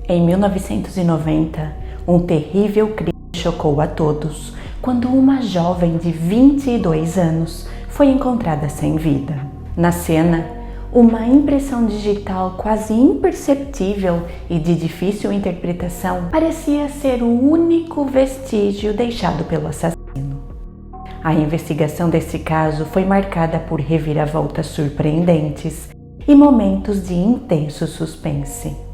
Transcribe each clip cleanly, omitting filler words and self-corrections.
Em 1990, um terrível crime chocou a todos quando uma jovem de 22 anos foi encontrada sem vida. Na cena, uma impressão digital quase imperceptível e de difícil interpretação parecia ser o único vestígio deixado pelo assassino. A investigação desse caso foi marcada por reviravoltas surpreendentes e momentos de intenso suspense.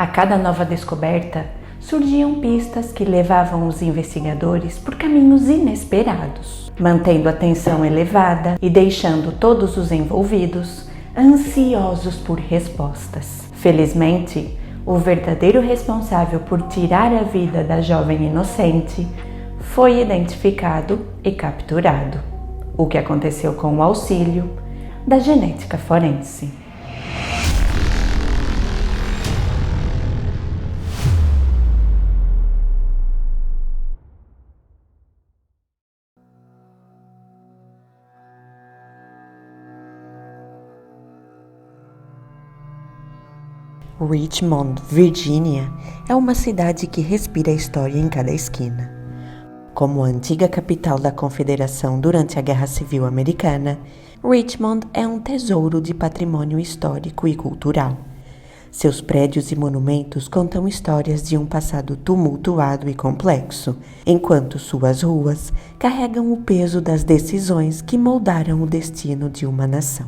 A cada nova descoberta, surgiam pistas que levavam os investigadores por caminhos inesperados, mantendo a tensão elevada e deixando todos os envolvidos ansiosos por respostas. Felizmente, o verdadeiro responsável por tirar a vida da jovem inocente foi identificado e capturado, o que aconteceu com o auxílio da genética forense. Richmond, Virgínia, é uma cidade que respira história em cada esquina. Como a antiga capital da Confederação durante a Guerra Civil Americana, Richmond é um tesouro de patrimônio histórico e cultural. Seus prédios e monumentos contam histórias de um passado tumultuado e complexo, enquanto suas ruas carregam o peso das decisões que moldaram o destino de uma nação.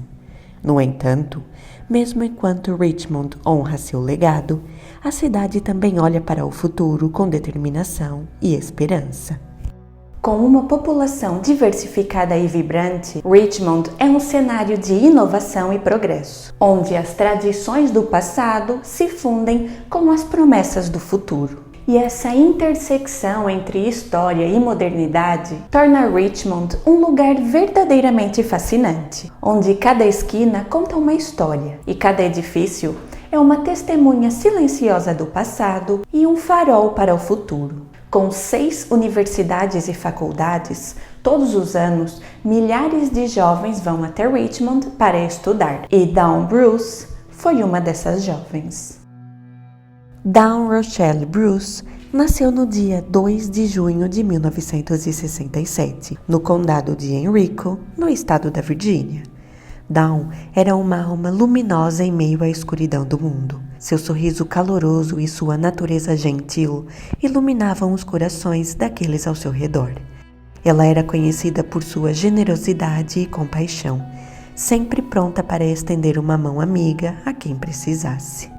No entanto, mesmo enquanto Richmond honra seu legado, a cidade também olha para o futuro com determinação e esperança. Com uma população diversificada e vibrante, Richmond é um cenário de inovação e progresso, onde as tradições do passado se fundem com as promessas do futuro. E essa intersecção entre história e modernidade torna Richmond um lugar verdadeiramente fascinante, onde cada esquina conta uma história e cada edifício é uma testemunha silenciosa do passado e um farol para o futuro. Com 6 universidades e faculdades, todos os anos, milhares de jovens vão até Richmond para estudar, e Dawn Bruce foi uma dessas jovens. Dawn Rochelle Bruce nasceu no dia 2 de junho de 1967, no condado de Henrico, no estado da Virgínia. Dawn era uma alma luminosa em meio à escuridão do mundo. Seu sorriso caloroso e sua natureza gentil iluminavam os corações daqueles ao seu redor. Ela era conhecida por sua generosidade e compaixão, sempre pronta para estender uma mão amiga a quem precisasse.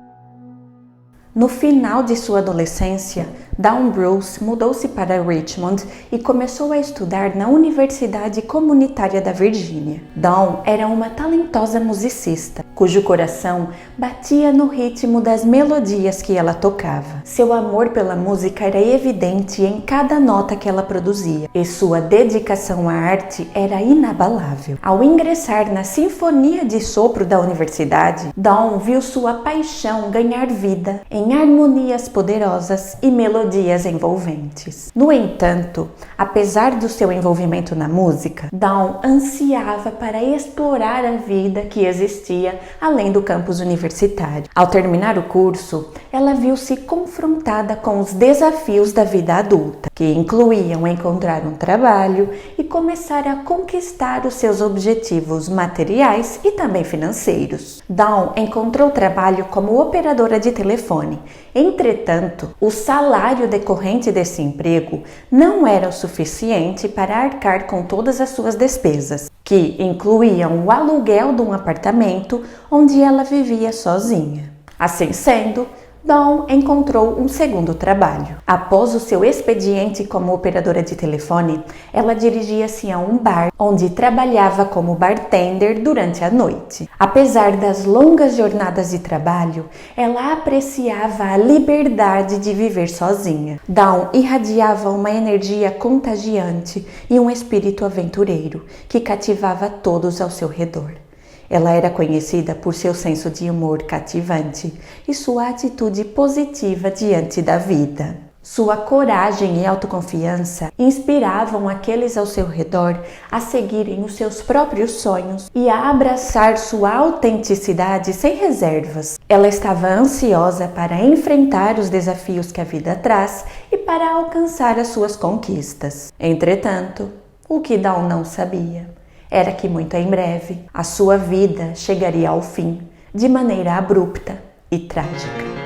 No final de sua adolescência, Dawn Bruce mudou-se para Richmond e começou a estudar na Universidade Comunitária da Virgínia. Dawn era uma talentosa musicista, cujo coração batia no ritmo das melodias que ela tocava. Seu amor pela música era evidente em cada nota que ela produzia, e sua dedicação à arte era inabalável. Ao ingressar na Sinfonia de Sopro da universidade, Dawn viu sua paixão ganhar vida em harmonias poderosas e melodias envolventes. No entanto, apesar do seu envolvimento na música, Dawn ansiava para explorar a vida que existia além do campus universitário. Ao terminar o curso, ela viu-se confrontada com os desafios da vida adulta, que incluíam encontrar um trabalho e começar a conquistar os seus objetivos materiais e também financeiros. Dawn encontrou trabalho como operadora de telefone. Entretanto, o salário decorrente desse emprego não era o suficiente para arcar com todas as suas despesas, que incluíam o aluguel de um apartamento onde ela vivia sozinha. Assim sendo, Dawn encontrou um segundo trabalho. Após o seu expediente como operadora de telefone, ela dirigia-se a um bar onde trabalhava como bartender durante a noite. Apesar das longas jornadas de trabalho, ela apreciava a liberdade de viver sozinha. Dawn irradiava uma energia contagiante e um espírito aventureiro que cativava todos ao seu redor. Ela era conhecida por seu senso de humor cativante e sua atitude positiva diante da vida. Sua coragem e autoconfiança inspiravam aqueles ao seu redor a seguirem os seus próprios sonhos e a abraçar sua autenticidade sem reservas. Ela estava ansiosa para enfrentar os desafios que a vida traz e para alcançar as suas conquistas. Entretanto, o que Dawn não sabia era que muito em breve a sua vida chegaria ao fim de maneira abrupta e trágica.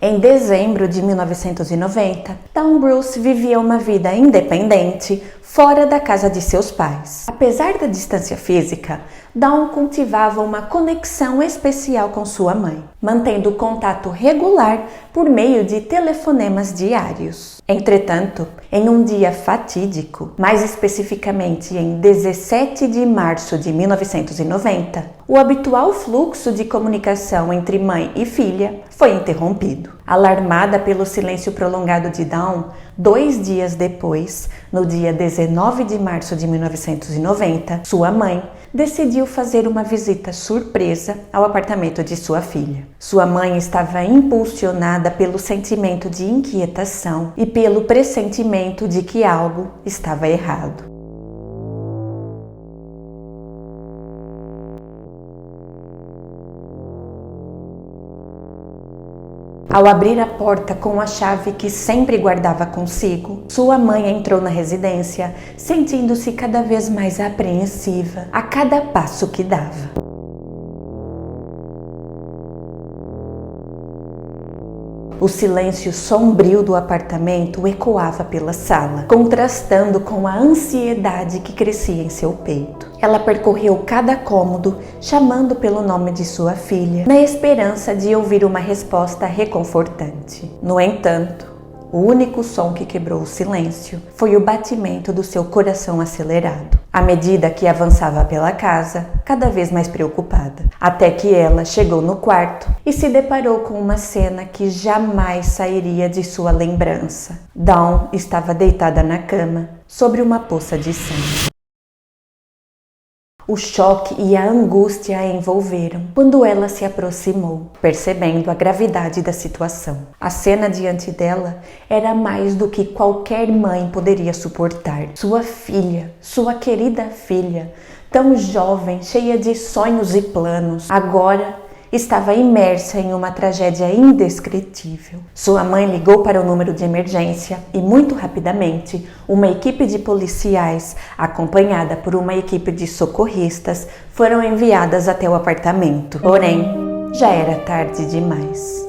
Em dezembro de 1990, Dawn Bruce vivia uma vida independente fora da casa de seus pais. Apesar da distância física, Dawn cultivava uma conexão especial com sua mãe, mantendo contato regular por meio de telefonemas diários. Entretanto, em um dia fatídico, mais especificamente em 17 de março de 1990, o habitual fluxo de comunicação entre mãe e filha foi interrompido. Alarmada pelo silêncio prolongado de Dawn, 2 dias depois, no dia 19 de março de 1990, sua mãe decidiu fazer uma visita surpresa ao apartamento de sua filha. Sua mãe estava impulsionada pelo sentimento de inquietação e pelo pressentimento de que algo estava errado. Ao abrir a porta com a chave que sempre guardava consigo, sua mãe entrou na residência, sentindo-se cada vez mais apreensiva a cada passo que dava. O silêncio sombrio do apartamento ecoava pela sala, contrastando com a ansiedade que crescia em seu peito. Ela percorreu cada cômodo, chamando pelo nome de sua filha, na esperança de ouvir uma resposta reconfortante. No entanto, o único som que quebrou o silêncio foi o batimento do seu coração acelerado, à medida que avançava pela casa, cada vez mais preocupada, até que ela chegou no quarto e se deparou com uma cena que jamais sairia de sua lembrança. Dawn estava deitada na cama, sobre uma poça de sangue. O choque e a angústia a envolveram quando ela se aproximou, percebendo a gravidade da situação. A cena diante dela era mais do que qualquer mãe poderia suportar. Sua filha, sua querida filha, tão jovem, cheia de sonhos e planos, agora estava imersa em uma tragédia indescritível. Sua mãe ligou para o número de emergência e, muito rapidamente, uma equipe de policiais, acompanhada por uma equipe de socorristas, foram enviadas até o apartamento. Porém, já era tarde demais.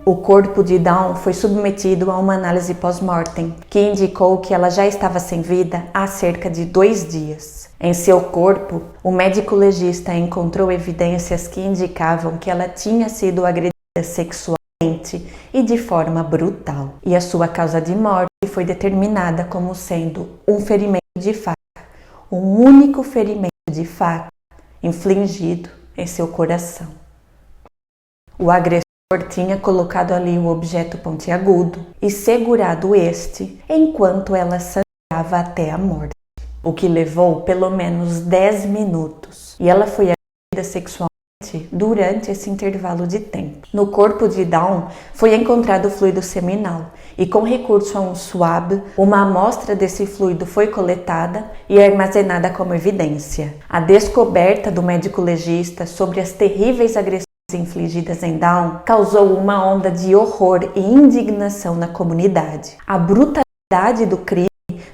O corpo de Dawn foi submetido a uma análise pós-mortem, que indicou que ela já estava sem vida há cerca de 2 dias. Em seu corpo, o médico legista encontrou evidências que indicavam que ela tinha sido agredida sexualmente e de forma brutal, e a sua causa de morte foi determinada como sendo um ferimento de faca, um único ferimento de faca infligido em seu coração. O agressor tinha colocado ali o objeto pontiagudo e segurado este enquanto ela sangrava até a morte, o que levou pelo menos 10 minutos, e ela foi agredida sexualmente durante esse intervalo de tempo. No corpo de Dawn foi encontrado fluido seminal e, com recurso a um swab, uma amostra desse fluido foi coletada e armazenada como evidência. A descoberta do médico legista sobre as terríveis agressões infligidas em Dawn causou uma onda de horror e indignação na comunidade. A brutalidade do crime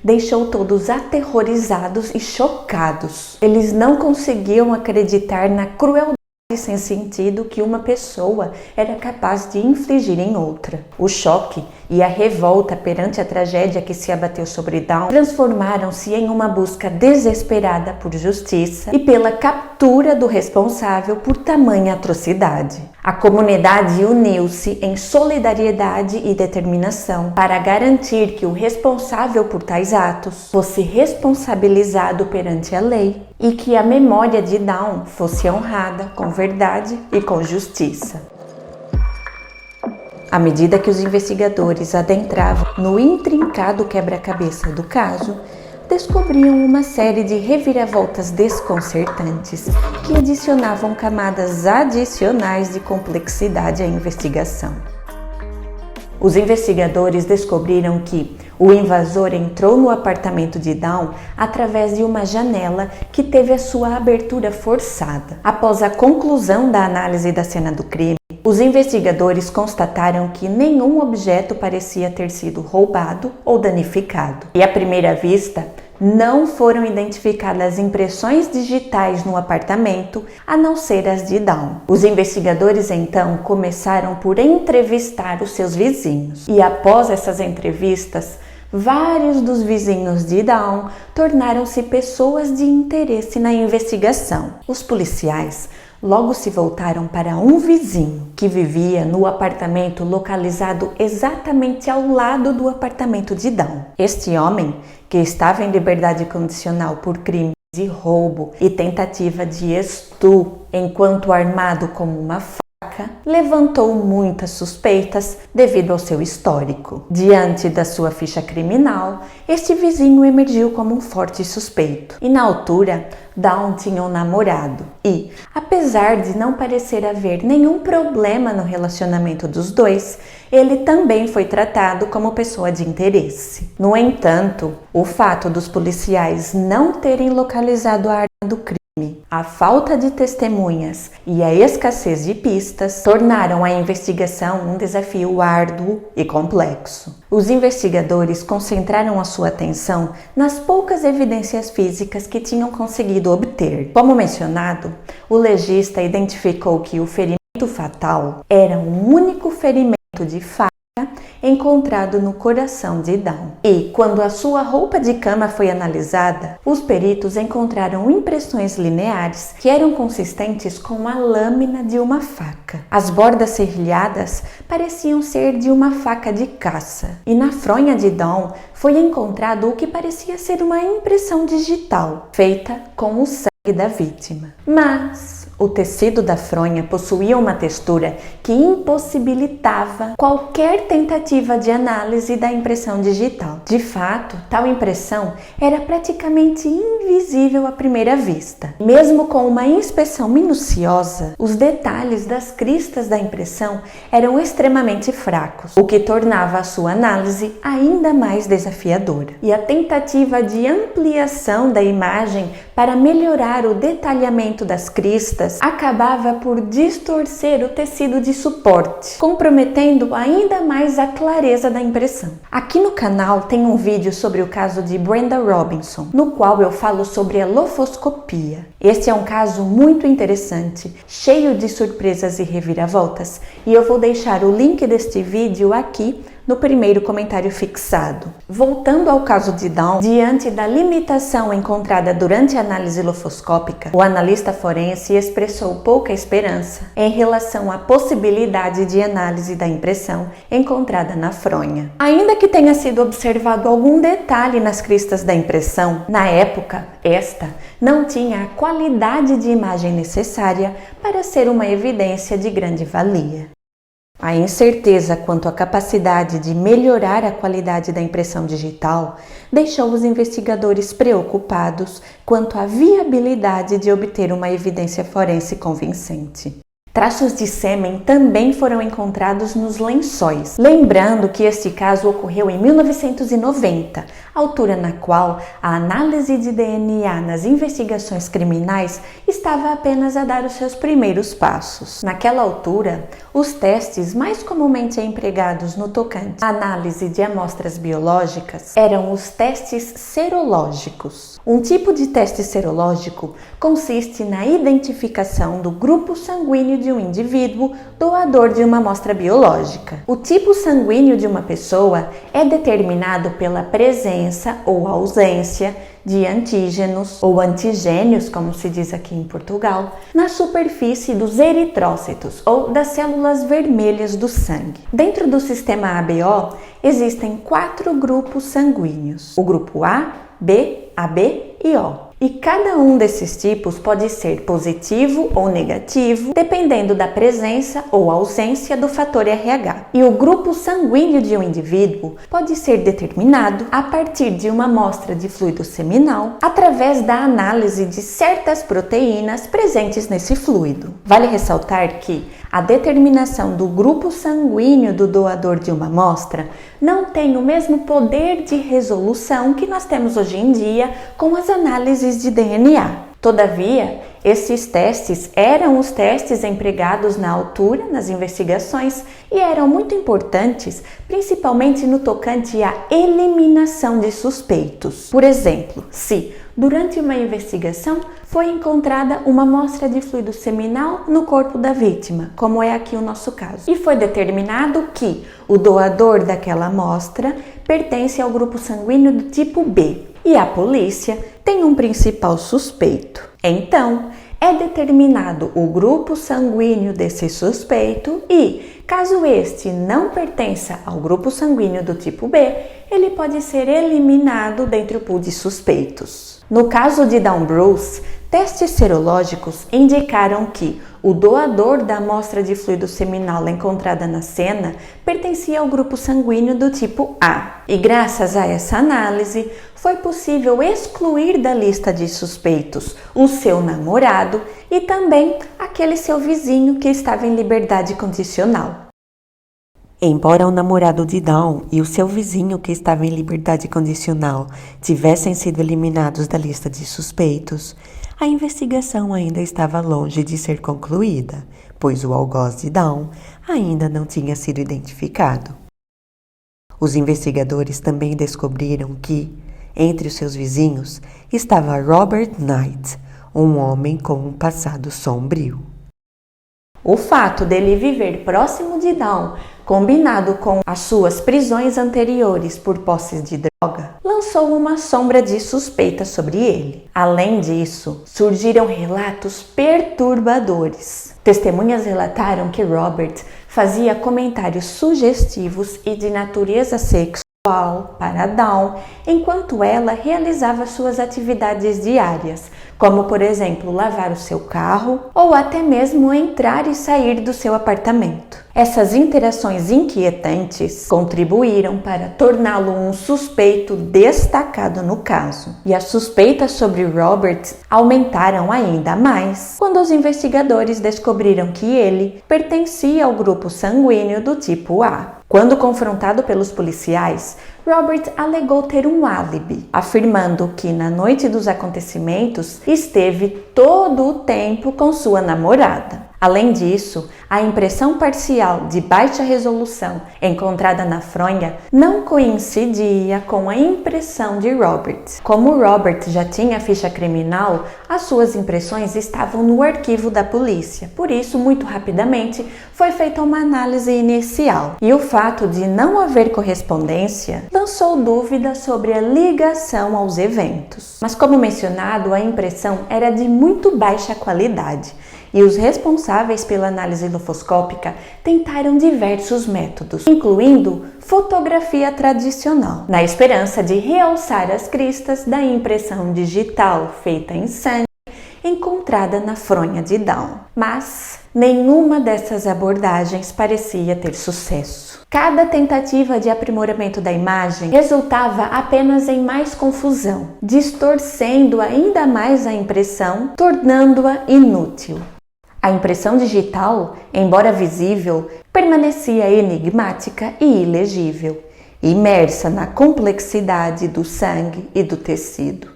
deixou todos aterrorizados e chocados. Eles não conseguiam acreditar na crueldade sem sentido que uma pessoa era capaz de infligir em outra. O choque e a revolta perante a tragédia que se abateu sobre Dawn transformaram-se em uma busca desesperada por justiça e pela captura do responsável por tamanha atrocidade. A comunidade uniu-se em solidariedade e determinação para garantir que o responsável por tais atos fosse responsabilizado perante a lei e que a memória de Dawn fosse honrada com verdade e com justiça. À medida que os investigadores adentravam no intrincado quebra-cabeça do caso, descobriam uma série de reviravoltas desconcertantes que adicionavam camadas adicionais de complexidade à investigação. Os investigadores descobriram que o invasor entrou no apartamento de Dawn através de uma janela que teve a sua abertura forçada. Após a conclusão da análise da cena do crime, os investigadores constataram que nenhum objeto parecia ter sido roubado ou danificado. E à primeira vista, não foram identificadas impressões digitais no apartamento, a não ser as de Dawn. Os investigadores então começaram por entrevistar os seus vizinhos. E após essas entrevistas, vários dos vizinhos de Dawn tornaram-se pessoas de interesse na investigação. Os policiais logo se voltaram para um vizinho que vivia no apartamento localizado exatamente ao lado do apartamento de Dawn. Este homem, que estava em liberdade condicional por crimes de roubo e tentativa de estupro, enquanto armado com uma faca, levantou muitas suspeitas devido ao seu histórico. Diante da sua ficha criminal, este vizinho emergiu como um forte suspeito. E na altura, Dawn tinha um namorado e, apesar de não parecer haver nenhum problema no relacionamento dos dois, ele também foi tratado como pessoa de interesse. No entanto, o fato dos policiais não terem localizado a arma do crime, a falta de testemunhas e a escassez de pistas tornaram a investigação um desafio árduo e complexo. Os investigadores concentraram a sua atenção nas poucas evidências físicas que tinham conseguido obter. Como mencionado, o legista identificou que o ferimento fatal era um único ferimento de faca encontrado no coração de Dawn. E, quando a sua roupa de cama foi analisada, os peritos encontraram impressões lineares que eram consistentes com a lâmina de uma faca. As bordas serrilhadas pareciam ser de uma faca de caça. E na fronha de Dawn foi encontrado o que parecia ser uma impressão digital, feita com o sangue da vítima. Mas o tecido da fronha possuía uma textura que impossibilitava qualquer tentativa de análise da impressão digital. De fato, tal impressão era praticamente invisível à primeira vista. Mesmo com uma inspeção minuciosa, os detalhes das cristas da impressão eram extremamente fracos, o que tornava a sua análise ainda mais desafiadora. E a tentativa de ampliação da imagem para melhorar o detalhamento das cristas acabava por distorcer o tecido de suporte, comprometendo ainda mais a clareza da impressão. Aqui no canal tem um vídeo sobre o caso de Brenda Robinson, no qual eu falo sobre a lofoscopia. Este é um caso muito interessante, cheio de surpresas e reviravoltas, e eu vou deixar o link deste vídeo aqui no primeiro comentário fixado. Voltando ao caso de Dawn, diante da limitação encontrada durante a análise lofoscópica, o analista forense expressou pouca esperança em relação à possibilidade de análise da impressão encontrada na fronha. Ainda que tenha sido observado algum detalhe nas cristas da impressão, na época, esta não tinha a qualidade de imagem necessária para ser uma evidência de grande valia. A incerteza quanto à capacidade de melhorar a qualidade da impressão digital deixou os investigadores preocupados quanto à viabilidade de obter uma evidência forense convincente. Traços de sêmen também foram encontrados nos lençóis, lembrando que este caso ocorreu em 1990, altura na qual a análise de DNA nas investigações criminais estava apenas a dar os seus primeiros passos. Naquela altura, os testes mais comumente empregados no tocante à análise de amostras biológicas eram os testes serológicos. Um tipo de teste serológico consiste na identificação do grupo sanguíneo de um indivíduo doador de uma amostra biológica. O tipo sanguíneo de uma pessoa é determinado pela presença ou ausência de antígenos ou antigênios, como se diz aqui em Portugal, na superfície dos eritrócitos ou das células vermelhas do sangue. Dentro do sistema ABO existem 4 grupos sanguíneos: o grupo A, B, AB e O. E cada um desses tipos pode ser positivo ou negativo, dependendo da presença ou ausência do fator RH. E o grupo sanguíneo de um indivíduo pode ser determinado a partir de uma amostra de fluido seminal, através da análise de certas proteínas presentes nesse fluido. Vale ressaltar que a determinação do grupo sanguíneo do doador de uma amostra não tem o mesmo poder de resolução que nós temos hoje em dia com as análises de DNA. Todavia, esses testes eram os testes empregados na altura nas investigações e eram muito importantes, principalmente no tocante à eliminação de suspeitos. Por exemplo, se durante uma investigação foi encontrada uma amostra de fluido seminal no corpo da vítima, como é aqui o nosso caso, e foi determinado que o doador daquela amostra pertence ao grupo sanguíneo do tipo B e a polícia tem um principal suspeito. Então, é determinado o grupo sanguíneo desse suspeito e, caso este não pertença ao grupo sanguíneo do tipo B, ele pode ser eliminado dentre o pool de suspeitos. No caso de Dawn-Bruce, testes serológicos indicaram que o doador da amostra de fluido seminal encontrada na cena pertencia ao grupo sanguíneo do tipo A. E graças a essa análise, foi possível excluir da lista de suspeitos o seu namorado e também aquele seu vizinho que estava em liberdade condicional. Embora o namorado de Dawn e o seu vizinho que estava em liberdade condicional tivessem sido eliminados da lista de suspeitos, a investigação ainda estava longe de ser concluída, pois o algoz de Dawn ainda não tinha sido identificado. Os investigadores também descobriram que, entre os seus vizinhos, estava Robert Knight, um homem com um passado sombrio. O fato dele viver próximo de Dawn, combinado com as suas prisões anteriores por posses de droga, lançou uma sombra de suspeita sobre ele. Além disso, surgiram relatos perturbadores. Testemunhas relataram que Robert fazia comentários sugestivos e de natureza sexual para Dawn, enquanto ela realizava suas atividades diárias, como por exemplo lavar o seu carro ou até mesmo entrar e sair do seu apartamento. Essas interações inquietantes contribuíram para torná-lo um suspeito destacado no caso. E as suspeitas sobre Robert aumentaram ainda mais quando os investigadores descobriram que ele pertencia ao grupo sanguíneo do tipo A. Quando confrontado pelos policiais, Robert alegou ter um álibi, afirmando que na noite dos acontecimentos esteve todo o tempo com sua namorada. Além disso, a impressão parcial de baixa resolução encontrada na fronha não coincidia com a impressão de Robert. Como Robert já tinha ficha criminal, as suas impressões estavam no arquivo da polícia. Por isso, muito rapidamente, foi feita uma análise inicial. E o fato de não haver correspondência lançou dúvidas sobre a ligação aos eventos. Mas como mencionado, a impressão era de muito baixa qualidade. E os responsáveis pela análise lofoscópica tentaram diversos métodos, incluindo fotografia tradicional, na esperança de realçar as cristas da impressão digital feita em sangue encontrada na fronha de Dawn. Mas nenhuma dessas abordagens parecia ter sucesso. Cada tentativa de aprimoramento da imagem resultava apenas em mais confusão, distorcendo ainda mais a impressão, tornando-a inútil. A impressão digital, embora visível, permanecia enigmática e ilegível, imersa na complexidade do sangue e do tecido.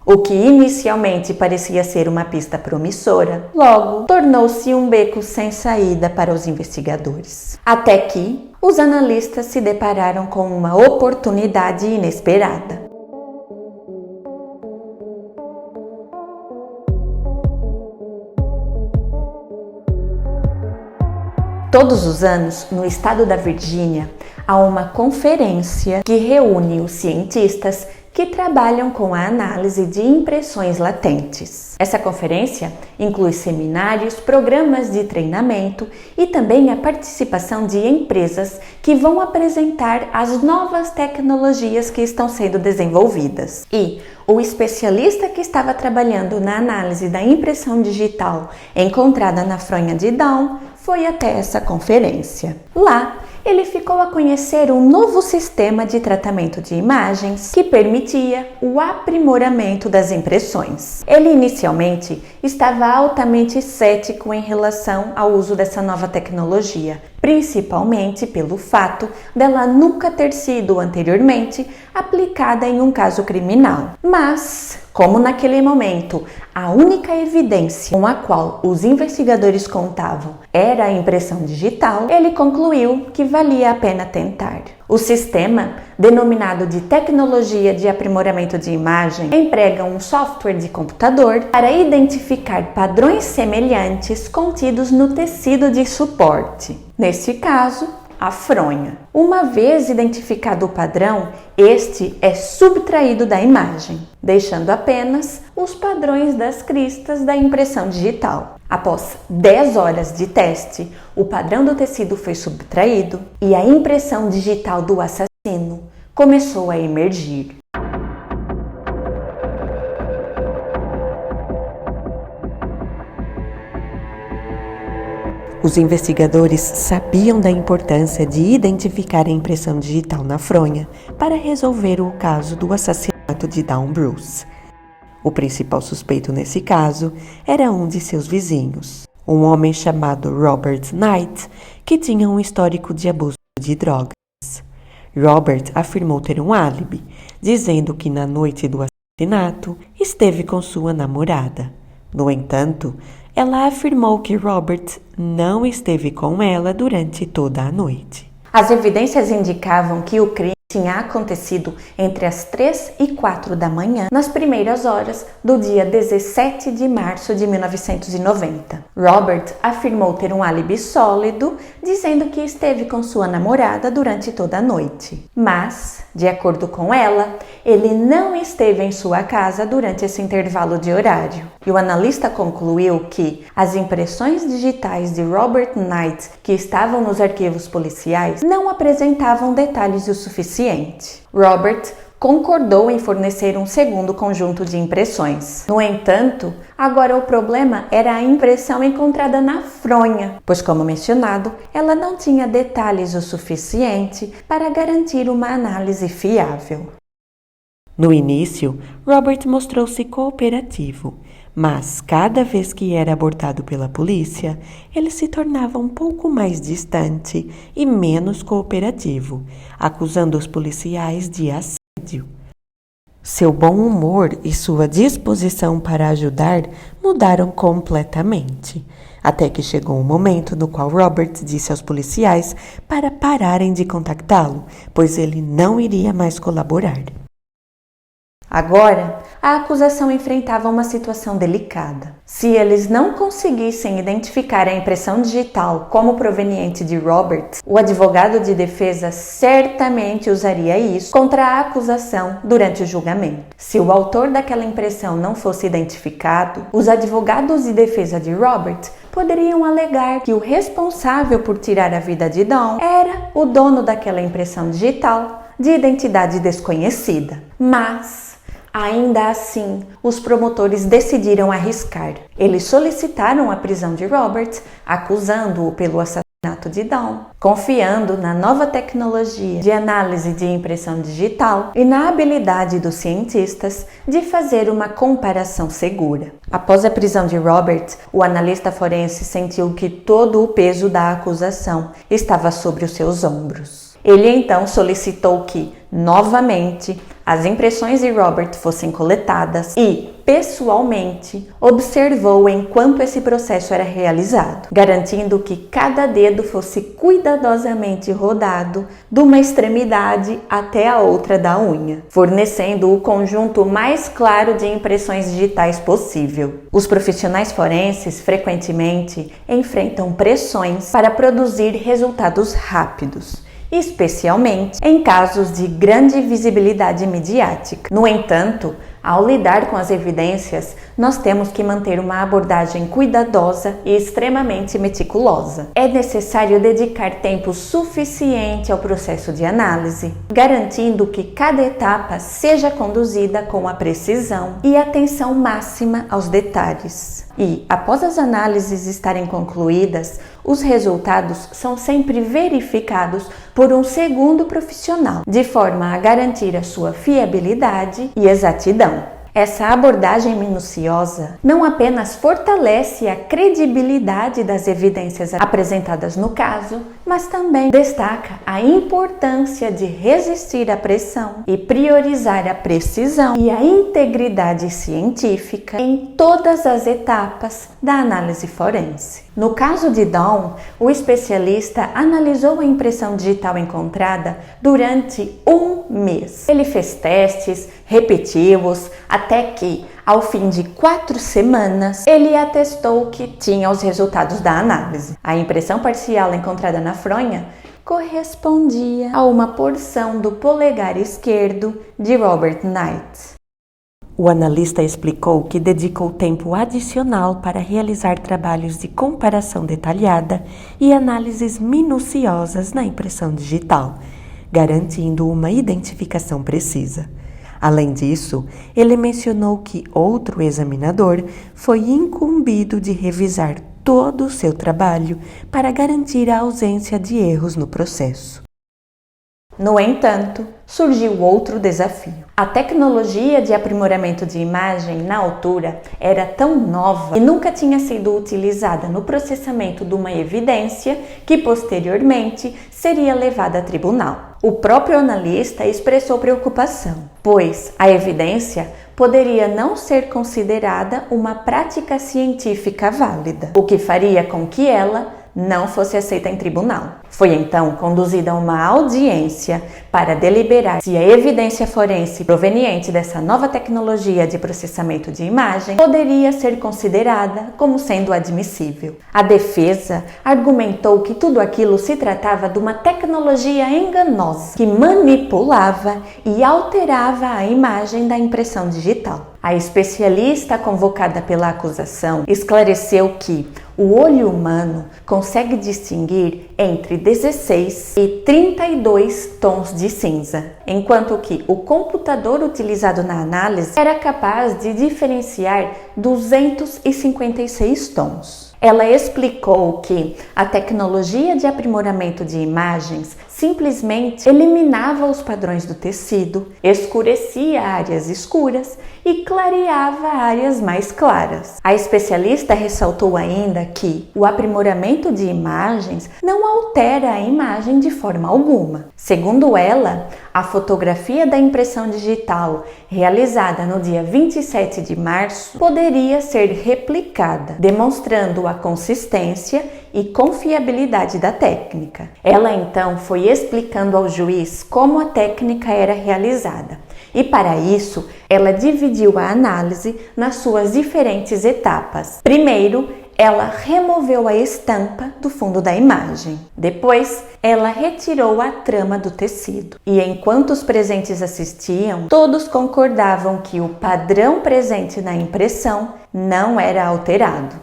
O que inicialmente parecia ser uma pista promissora, logo tornou-se um beco sem saída para os investigadores. Até que os analistas se depararam com uma oportunidade inesperada. Todos os anos, no estado da Virgínia, a uma conferência que reúne os cientistas que trabalham com a análise de impressões latentes. Essa conferência inclui seminários, programas de treinamento e também a participação de empresas que vão apresentar as novas tecnologias que estão sendo desenvolvidas. E o especialista que estava trabalhando na análise da impressão digital encontrada na fronha de Dawn foi até essa conferência. Lá, ele ficou a conhecer um novo sistema de tratamento de imagens que permitia o aprimoramento das impressões. Ele inicialmente estava altamente cético em relação ao uso dessa nova tecnologia, principalmente pelo fato dela nunca ter sido anteriormente aplicada em um caso criminal. Mas, como naquele momento a única evidência com a qual os investigadores contavam era a impressão digital, ele concluiu que valia a pena tentar. O sistema, denominado de tecnologia de aprimoramento de imagem, emprega um software de computador para identificar padrões semelhantes contidos no tecido de suporte. Neste caso, a fronha. Uma vez identificado o padrão, este é subtraído da imagem, deixando apenas os padrões das cristas da impressão digital. Após 10 horas de teste, o padrão do tecido foi subtraído e a impressão digital do assassino começou a emergir. Os investigadores sabiam da importância de identificar a impressão digital na fronha para resolver o caso do assassinato de Dawn Bruce. O principal suspeito nesse caso era um de seus vizinhos, um homem chamado Robert Knight, que tinha um histórico de abuso de drogas. Robert afirmou ter um álibi, dizendo que na noite do assassinato esteve com sua namorada. No entanto, ela afirmou que Robert não esteve com ela durante toda a noite. As evidências indicavam que o crime tinha acontecido entre as 3 e 4 da manhã, nas primeiras horas do dia 17 de março de 1990. Robert afirmou ter um álibi sólido, dizendo que esteve com sua namorada durante toda a noite. Mas, de acordo com ela, ele não esteve em sua casa durante esse intervalo de horário. E o analista concluiu que as impressões digitais de Robert Knight que estavam nos arquivos policiais não apresentavam detalhes o suficiente. Robert concordou em fornecer um segundo conjunto de impressões. No entanto, agora o problema era a impressão encontrada na fronha, pois, como mencionado, ela não tinha detalhes o suficiente para garantir uma análise fiável. No início, Robert mostrou-se cooperativo, mas cada vez que era abordado pela polícia, ele se tornava um pouco mais distante e menos cooperativo, acusando os policiais de assédio. Seu bom humor e sua disposição para ajudar mudaram completamente, até que chegou um momento no qual Robert disse aos policiais para pararem de contactá-lo, pois ele não iria mais colaborar. Agora, a acusação enfrentava uma situação delicada. Se eles não conseguissem identificar a impressão digital como proveniente de Robert, o advogado de defesa certamente usaria isso contra a acusação durante o julgamento. Se o autor daquela impressão não fosse identificado, os advogados de defesa de Robert poderiam alegar que o responsável por tirar a vida de Dawn era o dono daquela impressão digital de identidade desconhecida. Mas, ainda assim, os promotores decidiram arriscar. Eles solicitaram a prisão de Robert, acusando-o pelo assassinato de Dawn, confiando na nova tecnologia de análise de impressão digital e na habilidade dos cientistas de fazer uma comparação segura. Após a prisão de Robert, o analista forense sentiu que todo o peso da acusação estava sobre os seus ombros. Ele então solicitou que, novamente, as impressões de Robert fossem coletadas e, pessoalmente, observou enquanto esse processo era realizado, garantindo que cada dedo fosse cuidadosamente rodado de uma extremidade até a outra da unha, fornecendo o conjunto mais claro de impressões digitais possível. Os profissionais forenses frequentemente enfrentam pressões para produzir resultados rápidos. especialmente em casos de grande visibilidade midiática. No entanto, ao lidar com as evidências, nós temos que manter uma abordagem cuidadosa e extremamente meticulosa. É necessário dedicar tempo suficiente ao processo de análise, garantindo que cada etapa seja conduzida com a precisão e atenção máxima aos detalhes. E, após as análises estarem concluídas, os resultados são sempre verificados por um segundo profissional, de forma a garantir a sua fiabilidade e exatidão. Essa abordagem minuciosa não apenas fortalece a credibilidade das evidências apresentadas no caso, mas também destaca a importância de resistir à pressão e priorizar a precisão e a integridade científica em todas as etapas da análise forense. No caso de Dawn, o especialista analisou a impressão digital encontrada durante um mês. Ele fez testes repetitivos até que, ao fim de 4 semanas, ele atestou que tinha os resultados da análise. A impressão parcial encontrada na fronha correspondia a uma porção do polegar esquerdo de Robert Knight. O analista explicou que dedicou tempo adicional para realizar trabalhos de comparação detalhada e análises minuciosas na impressão digital, garantindo uma identificação precisa. Além disso, ele mencionou que outro examinador foi incumbido de revisar todo o seu trabalho para garantir a ausência de erros no processo. No entanto, surgiu outro desafio. A tecnologia de aprimoramento de imagem na altura era tão nova e nunca tinha sido utilizada no processamento de uma evidência que posteriormente seria levada a tribunal. O próprio analista expressou preocupação, pois a evidência poderia não ser considerada uma prática científica válida, o que faria com que ela não fosse aceita em tribunal. Foi então conduzida uma audiência para deliberar se a evidência forense proveniente dessa nova tecnologia de processamento de imagem poderia ser considerada como sendo admissível. A defesa argumentou que tudo aquilo se tratava de uma tecnologia enganosa que manipulava e alterava a imagem da impressão digital. A especialista convocada pela acusação esclareceu que o olho humano consegue distinguir entre 16 e 32 tons de cinza, enquanto que o computador utilizado na análise era capaz de diferenciar 256 tons. Ela explicou que a tecnologia de aprimoramento de imagens simplesmente eliminava os padrões do tecido, escurecia áreas escuras e clareava áreas mais claras. A especialista ressaltou ainda que o aprimoramento de imagens não altera a imagem de forma alguma. Segundo ela, a fotografia da impressão digital realizada no dia 27 de março poderia ser replicada, demonstrando a consistência e confiabilidade da técnica. Ela então foi explicando ao juiz como a técnica era realizada. E para isso, ela dividiu a análise nas suas diferentes etapas. Primeiro, ela removeu a estampa do fundo da imagem. Depois, ela retirou a trama do tecido. E enquanto os presentes assistiam, todos concordavam que o padrão presente na impressão não era alterado.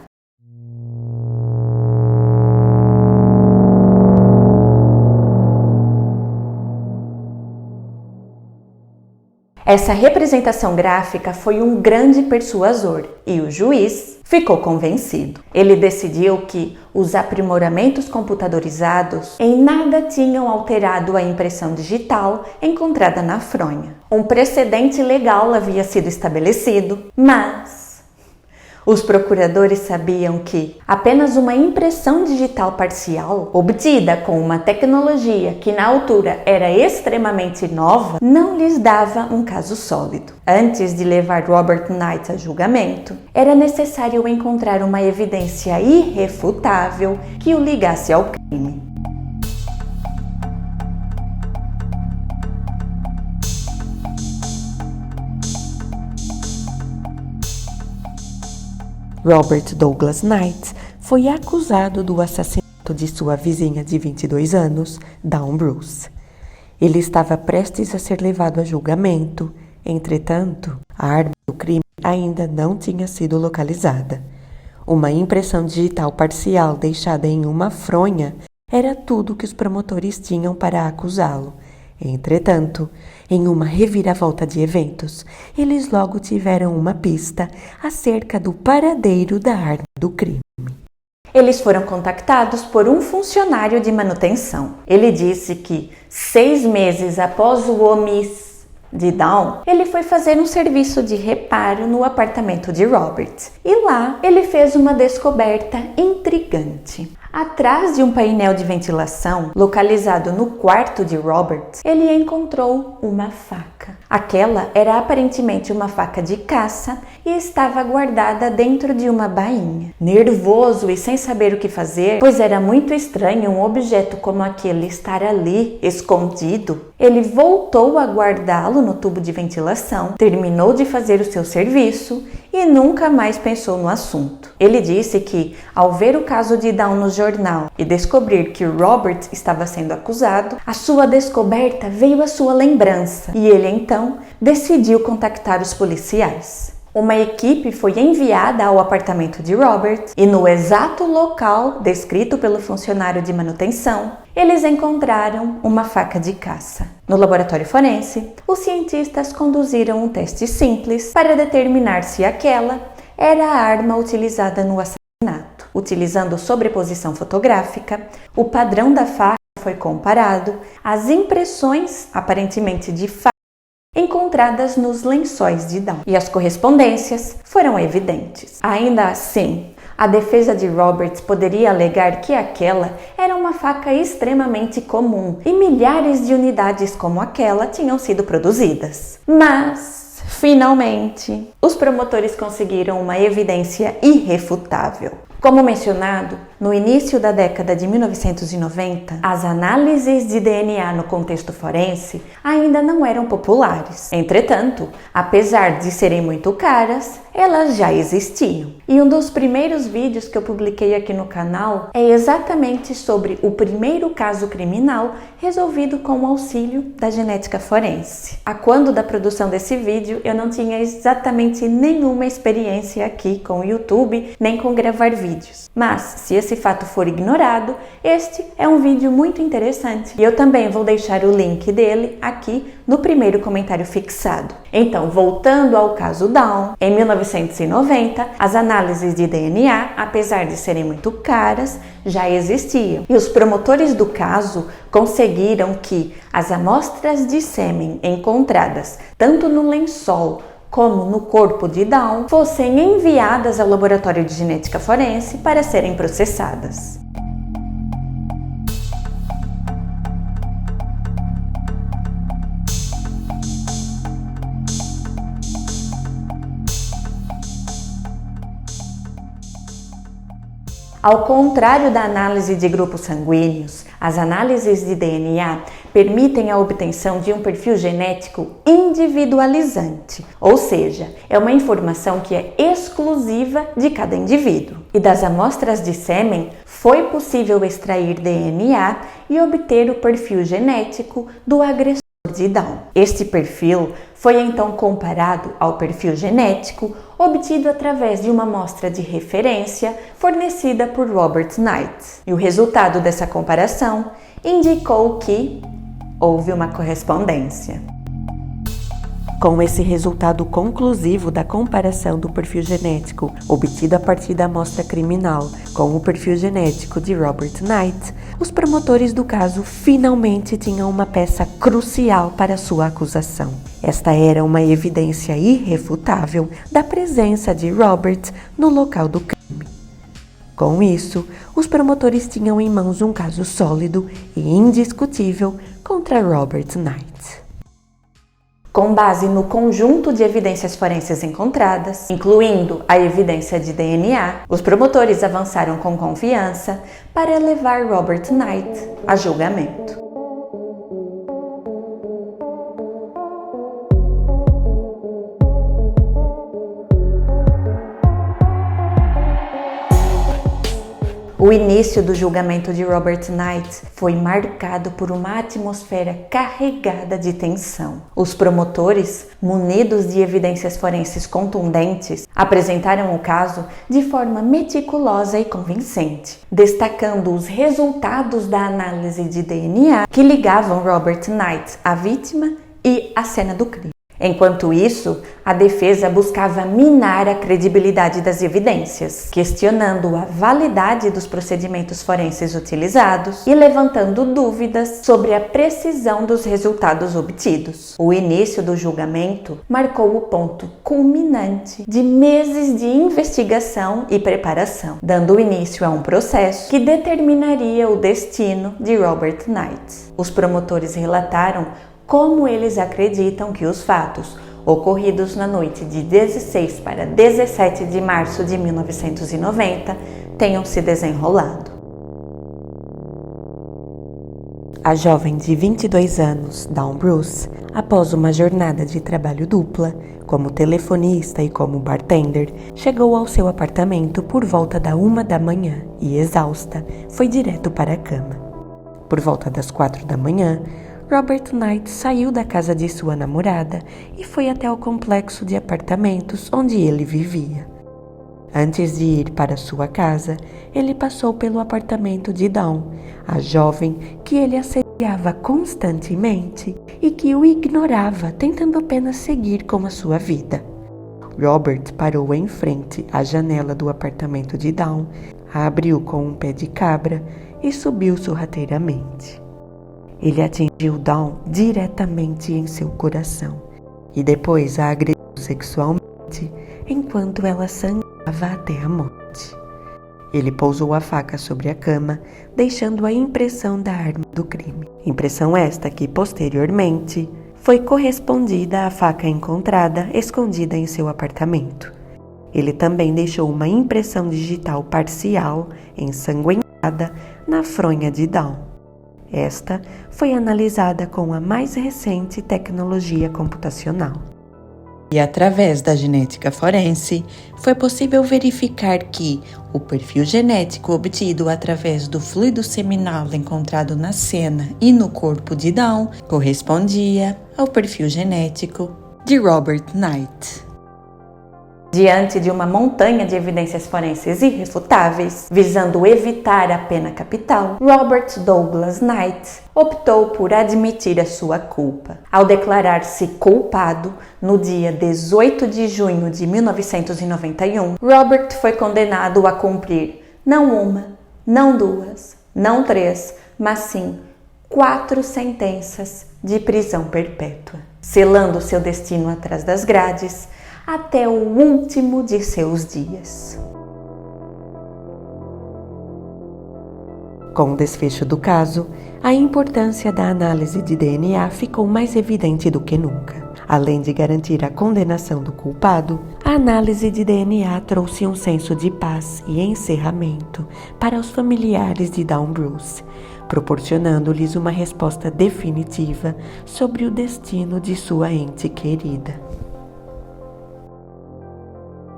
Essa representação gráfica foi um grande persuasor e o juiz ficou convencido. Ele decidiu que os aprimoramentos computadorizados em nada tinham alterado a impressão digital encontrada na fronha. Um precedente legal havia sido estabelecido, mas os procuradores sabiam que apenas uma impressão digital parcial, obtida com uma tecnologia que na altura era extremamente nova, não lhes dava um caso sólido. Antes de levar Robert Knight a julgamento, era necessário encontrar uma evidência irrefutável que o ligasse ao crime. Robert Douglas Knight foi acusado do assassinato de sua vizinha de 22 anos, Dawn Bruce. Ele estava prestes a ser levado a julgamento. Entretanto, a arma do crime ainda não tinha sido localizada. Uma impressão digital parcial deixada em uma fronha era tudo que os promotores tinham para acusá-lo. Entretanto, em uma reviravolta de eventos, eles logo tiveram uma pista acerca do paradeiro da arma do crime. Eles foram contactados por um funcionário de manutenção. Ele disse que 6 meses após o homicídio de Dawn, ele foi fazer um serviço de reparo no apartamento de Robert. E lá, ele fez uma descoberta intrigante. Atrás de um painel de ventilação, localizado no quarto de Robert, ele encontrou uma faca. Aquela era aparentemente uma faca de caça e estava guardada dentro de uma bainha. Nervoso e sem saber o que fazer, pois era muito estranho um objeto como aquele estar ali, escondido, ele voltou a guardá-lo no tubo de ventilação, terminou de fazer o seu serviço e nunca mais pensou no assunto. Ele disse que, ao ver o caso de Dawn no jornal e descobrir que Robert estava sendo acusado, a sua descoberta veio à sua lembrança e ele então decidiu contactar os policiais. Uma equipe foi enviada ao apartamento de Robert e no exato local descrito pelo funcionário de manutenção, eles encontraram uma faca de caça. No laboratório forense, os cientistas conduziram um teste simples para determinar se aquela era a arma utilizada no assassinato. Utilizando sobreposição fotográfica, o padrão da faca foi comparado às impressões, aparentemente de faca, encontradas nos lençóis de Dawn, e as correspondências foram evidentes. Ainda assim, a defesa de Roberts poderia alegar que aquela era uma faca extremamente comum e milhares de unidades como aquela tinham sido produzidas. Mas, finalmente, os promotores conseguiram uma evidência irrefutável. Como mencionado, no início da década de 1990, as análises de DNA no contexto forense ainda não eram populares. Entretanto, apesar de serem muito caras, elas já existiam. E um dos primeiros vídeos que eu publiquei aqui no canal é exatamente sobre o primeiro caso criminal resolvido com o auxílio da genética forense. A quando da produção desse vídeo, eu não tinha exatamente nenhuma experiência aqui com o YouTube, nem com gravar vídeos. Mas, se esse fato for ignorado, este é um vídeo muito interessante e eu também vou deixar o link dele aqui no primeiro comentário fixado. Então, voltando ao caso Dawn, em 1990, as análises de DNA, apesar de serem muito caras, já existiam. E os promotores do caso conseguiram que as amostras de sêmen encontradas tanto no lençol como no corpo de Dawn, fossem enviadas ao laboratório de genética forense para serem processadas. Ao contrário da análise de grupos sanguíneos, as análises de DNA permitem a obtenção de um perfil genético individualizante, ou seja, é uma informação que é exclusiva de cada indivíduo. E das amostras de sêmen, foi possível extrair DNA e obter o perfil genético do agressor de Dawn. Este perfil foi então comparado ao perfil genético obtido através de uma amostra de referência fornecida por Robert Knight. E o resultado dessa comparação indicou que houve uma correspondência. Com esse resultado conclusivo da comparação do perfil genético obtido a partir da amostra criminal com o perfil genético de Robert Knight, os promotores do caso finalmente tinham uma peça crucial para sua acusação. Esta era uma evidência irrefutável da presença de Robert no local do crime. Com isso, os promotores tinham em mãos um caso sólido e indiscutível contra Robert Knight. Com base no conjunto de evidências forenses encontradas, incluindo a evidência de DNA, os promotores avançaram com confiança para levar Robert Knight a julgamento. O início do julgamento de Robert Knight foi marcado por uma atmosfera carregada de tensão. Os promotores, munidos de evidências forenses contundentes, apresentaram o caso de forma meticulosa e convincente, destacando os resultados da análise de DNA que ligavam Robert Knight à vítima e à cena do crime. Enquanto isso, a defesa buscava minar a credibilidade das evidências, questionando a validade dos procedimentos forenses utilizados e levantando dúvidas sobre a precisão dos resultados obtidos. O início do julgamento marcou o ponto culminante de meses de investigação e preparação, dando início a um processo que determinaria o destino de Robert Knight. Os promotores relataram como eles acreditam que os fatos ocorridos na noite de 16 para 17 de março de 1990 tenham se desenrolado. A jovem de 22 anos, Dawn Bruce, após uma jornada de trabalho dupla, como telefonista e como bartender, chegou ao seu apartamento por volta da 1 da manhã e, exausta, foi direto para a cama. Por volta das 4 da manhã, Robert Knight saiu da casa de sua namorada e foi até o complexo de apartamentos onde ele vivia. Antes de ir para sua casa, ele passou pelo apartamento de Dawn, a jovem que ele assediava constantemente e que o ignorava, tentando apenas seguir com a sua vida. Robert parou em frente à janela do apartamento de Dawn, a abriu com um pé de cabra e subiu sorrateiramente. Ele atingiu Dawn diretamente em seu coração e depois a agrediu sexualmente enquanto ela sangrava até a morte. Ele pousou a faca sobre a cama, deixando a impressão da arma do crime. Impressão esta que, posteriormente, foi correspondida à faca encontrada escondida em seu apartamento. Ele também deixou uma impressão digital parcial, ensanguentada, na fronha de Dawn. Esta foi analisada com a mais recente tecnologia computacional. E através da genética forense, foi possível verificar que o perfil genético obtido através do fluido seminal encontrado na cena e no corpo de Dawn correspondia ao perfil genético de Robert Knight. Diante de uma montanha de evidências forenses irrefutáveis, visando evitar a pena capital, Robert Douglas Knight optou por admitir a sua culpa. Ao declarar-se culpado, no dia 18 de junho de 1991, Robert foi condenado a cumprir não uma, não duas, não três, mas sim 4 sentenças de prisão perpétua, selando seu destino atrás das grades até o último de seus dias. Com o desfecho do caso, a importância da análise de DNA ficou mais evidente do que nunca. Além de garantir a condenação do culpado, a análise de DNA trouxe um senso de paz e encerramento para os familiares de Dawn Bruce, proporcionando-lhes uma resposta definitiva sobre o destino de sua ente querida.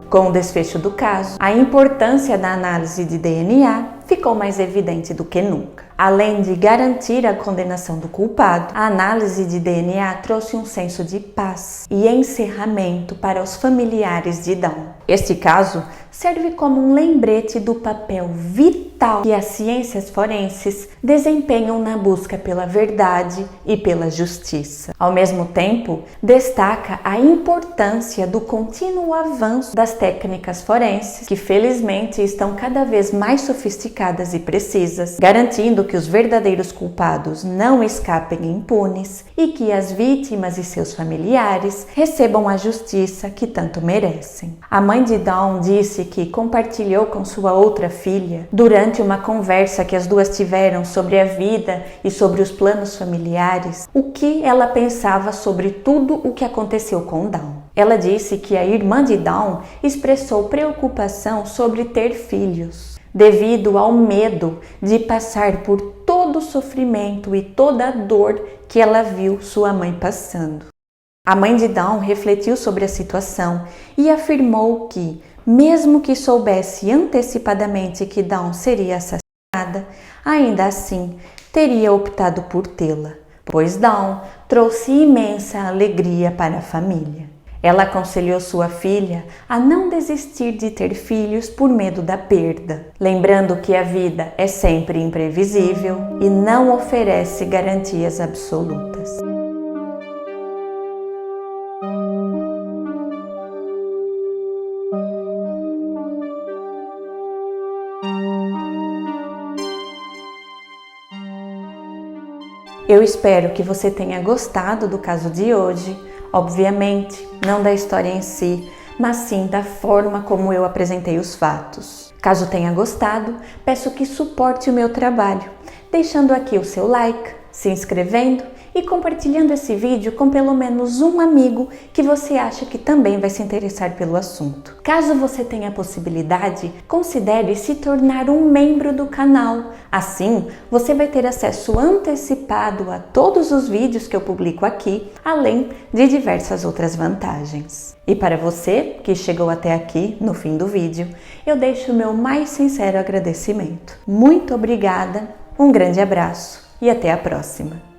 Com o desfecho do caso, a importância da análise de DNA ficou mais evidente do que nunca. Além de garantir a condenação do culpado, a análise de DNA trouxe um senso de paz e encerramento para os familiares de Dawn. Este caso serve como um lembrete do papel vital que as ciências forenses desempenham na busca pela verdade e pela justiça. Ao mesmo tempo, destaca a importância do contínuo avanço das técnicas forenses, que felizmente estão cada vez mais sofisticadas e precisas, garantindo que os verdadeiros culpados não escapem impunes e que as vítimas e seus familiares recebam a justiça que tanto merecem. A mãe de Dawn disse que compartilhou com sua outra filha, durante uma conversa que as duas tiveram sobre a vida e sobre os planos familiares, o que ela pensava sobre tudo o que aconteceu com Dawn. Ela disse que a irmã de Dawn expressou preocupação sobre ter filhos, devido ao medo de passar por todo o sofrimento e toda a dor que ela viu sua mãe passando. A mãe de Dawn refletiu sobre a situação e afirmou que, Mesmo que soubesse antecipadamente que Dawn seria assassinada, ainda assim teria optado por tê-la, pois Dawn trouxe imensa alegria para a família. Ela aconselhou sua filha a não desistir de ter filhos por medo da perda, lembrando que a vida é sempre imprevisível e não oferece garantias absolutas. Eu espero que você tenha gostado do caso de hoje, obviamente, não da história em si, mas sim da forma como eu apresentei os fatos. Caso tenha gostado, peço que suporte o meu trabalho, deixando aqui o seu like, se inscrevendo e compartilhando esse vídeo com pelo menos um amigo que você acha que também vai se interessar pelo assunto. Caso você tenha a possibilidade, considere se tornar um membro do canal. Assim, você vai ter acesso antecipado a todos os vídeos que eu publico aqui, além de diversas outras vantagens. E para você que chegou até aqui, no fim do vídeo, eu deixo o meu mais sincero agradecimento. Muito obrigada, um grande abraço e até a próxima!